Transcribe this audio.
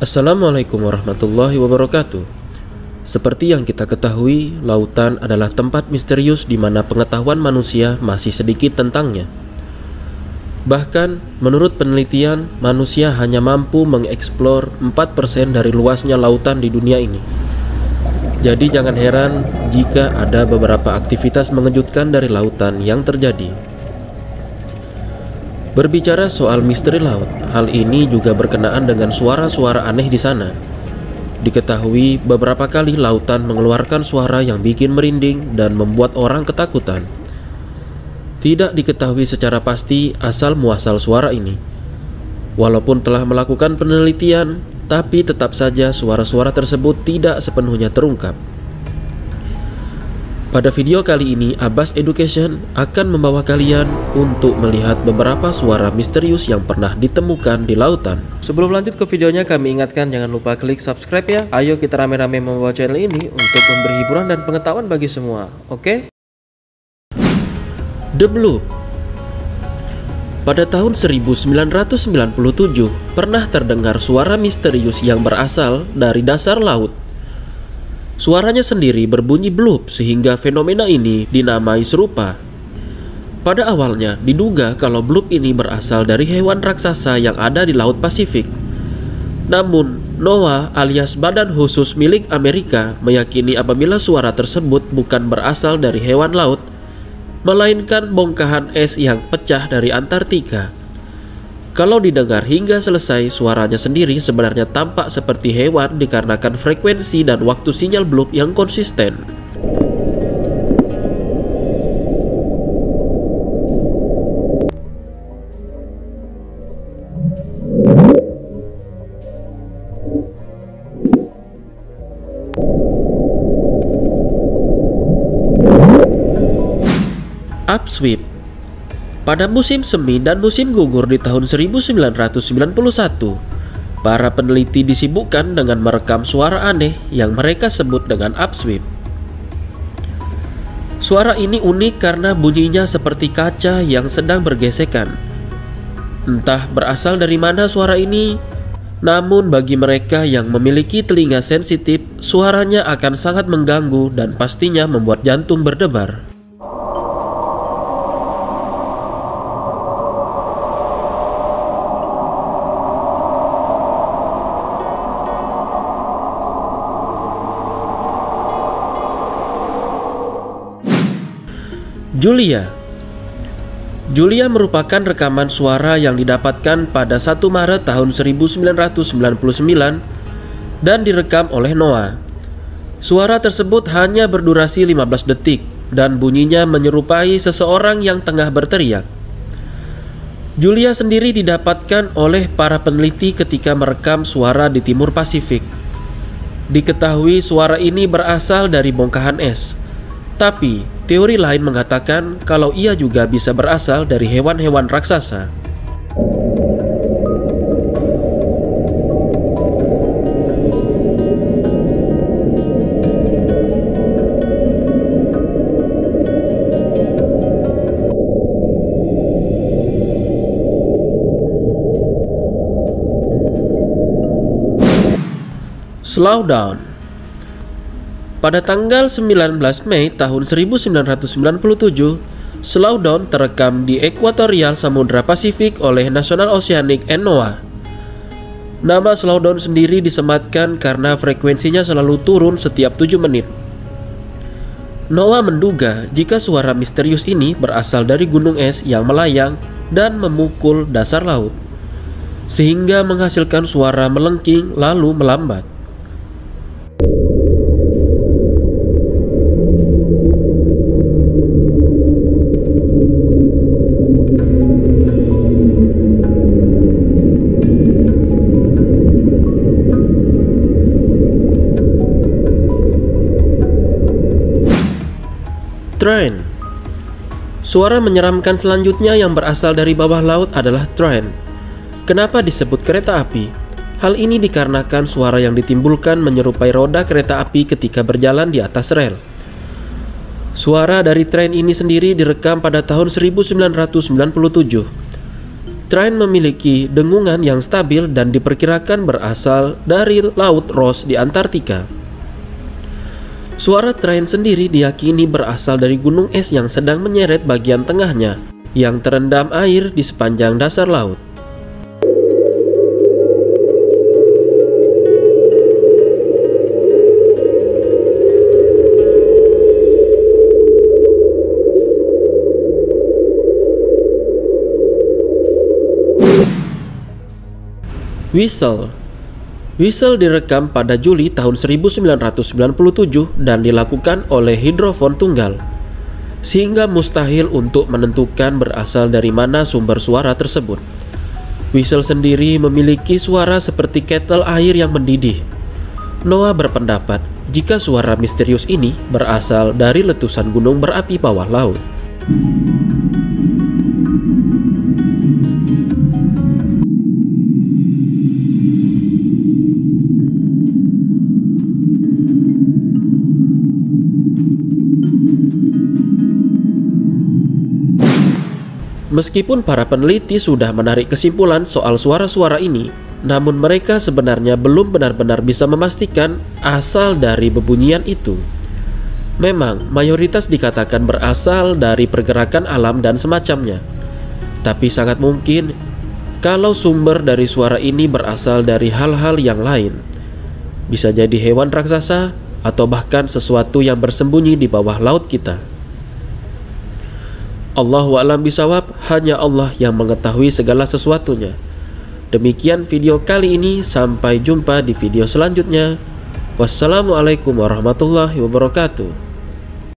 Assalamualaikum warahmatullahi wabarakatuh. Seperti yang kita ketahui, lautan adalah tempat misterius di mana pengetahuan manusia masih sedikit tentangnya. Bahkan, menurut penelitian, manusia hanya mampu mengeksplor 4% dari luasnya lautan di dunia ini. Jadi jangan heran jika ada beberapa aktivitas mengejutkan dari lautan yang terjadi. Berbicara soal misteri laut, hal ini juga berkenaan dengan suara-suara aneh di sana. Diketahui beberapa kali lautan mengeluarkan suara yang bikin merinding dan membuat orang ketakutan. Tidak diketahui secara pasti asal muasal suara ini. Walaupun telah melakukan penelitian, tapi tetap saja suara-suara tersebut tidak sepenuhnya terungkap. Pada video kali ini, Abbas Education akan membawa kalian untuk melihat beberapa suara misterius yang pernah ditemukan di lautan. Sebelum lanjut ke videonya, kami ingatkan jangan lupa klik subscribe ya. Ayo kita rame-rame membawa channel ini untuk memberi hiburan dan pengetahuan bagi semua, oke? The Bloop. Pada tahun 1997, pernah terdengar suara misterius yang berasal dari dasar laut. Suaranya sendiri berbunyi bloop sehingga fenomena ini dinamai serupa. Pada awalnya diduga kalau bloop ini berasal dari hewan raksasa yang ada di Laut Pasifik. Namun, NOAA alias Badan Khusus milik Amerika meyakini apabila suara tersebut bukan berasal dari hewan laut, melainkan bongkahan es yang pecah dari Antartika. Kalau didengar hingga selesai, suaranya sendiri sebenarnya tampak seperti hewan dikarenakan frekuensi dan waktu sinyal bloop yang konsisten. Upsweep. Pada musim semi dan musim gugur di tahun 1991, para peneliti disibukkan dengan merekam suara aneh yang mereka sebut dengan upsweep. Suara ini unik karena bunyinya seperti kaca yang sedang bergesekan. Entah berasal dari mana suara ini, namun bagi mereka yang memiliki telinga sensitif, suaranya akan sangat mengganggu dan pastinya membuat jantung berdebar. Julia merupakan rekaman suara yang didapatkan pada 1 Maret tahun 1999 dan direkam oleh NOAA. Suara tersebut hanya berdurasi 15 detik dan bunyinya menyerupai seseorang yang tengah berteriak. Julia sendiri didapatkan oleh para peneliti ketika merekam suara di Timur Pasifik. Diketahui suara ini berasal dari bongkahan es. Tapi, teori lain mengatakan kalau ia juga bisa berasal dari hewan-hewan raksasa. Slow down. Pada tanggal 19 Mei tahun 1997, Slowdown terekam di ekuatorial Samudra Pasifik oleh National Oceanic and NOAA. Nama Slowdown sendiri disematkan karena frekuensinya selalu turun setiap 7 menit. NOAA menduga jika suara misterius ini berasal dari gunung es yang melayang dan memukul dasar laut, sehingga menghasilkan suara melengking lalu melambat. Train. Suara menyeramkan selanjutnya yang berasal dari bawah laut adalah train. Kenapa disebut kereta api? Hal ini dikarenakan suara yang ditimbulkan menyerupai roda kereta api ketika berjalan di atas rel. Suara dari train ini sendiri direkam pada tahun 1997. Trine memiliki dengungan yang stabil dan diperkirakan berasal dari Laut Ross di Antartika. Suara Trine sendiri diyakini berasal dari gunung es yang sedang menyeret bagian tengahnya yang terendam air di sepanjang dasar laut. Whistle direkam pada Juli tahun 1997 dan dilakukan oleh hidrofon tunggal, sehingga mustahil untuk menentukan berasal dari mana sumber suara tersebut. Whistle sendiri memiliki suara seperti ketel air yang mendidih. Noah berpendapat jika suara misterius ini berasal dari letusan gunung berapi bawah laut. Meskipun para peneliti sudah menarik kesimpulan soal suara-suara ini, namun mereka sebenarnya belum benar-benar bisa memastikan asal dari bebunyian itu. Memang, mayoritas dikatakan berasal dari pergerakan alam dan semacamnya. Tapi sangat mungkin kalau sumber dari suara ini berasal dari hal-hal yang lain. Bisa jadi hewan raksasa atau bahkan sesuatu yang bersembunyi di bawah laut kita. Allahu a'lam bishawab, hanya Allah yang mengetahui segala sesuatunya. Demikian video kali ini, sampai jumpa di video selanjutnya. Wassalamualaikum warahmatullahi wabarakatuh.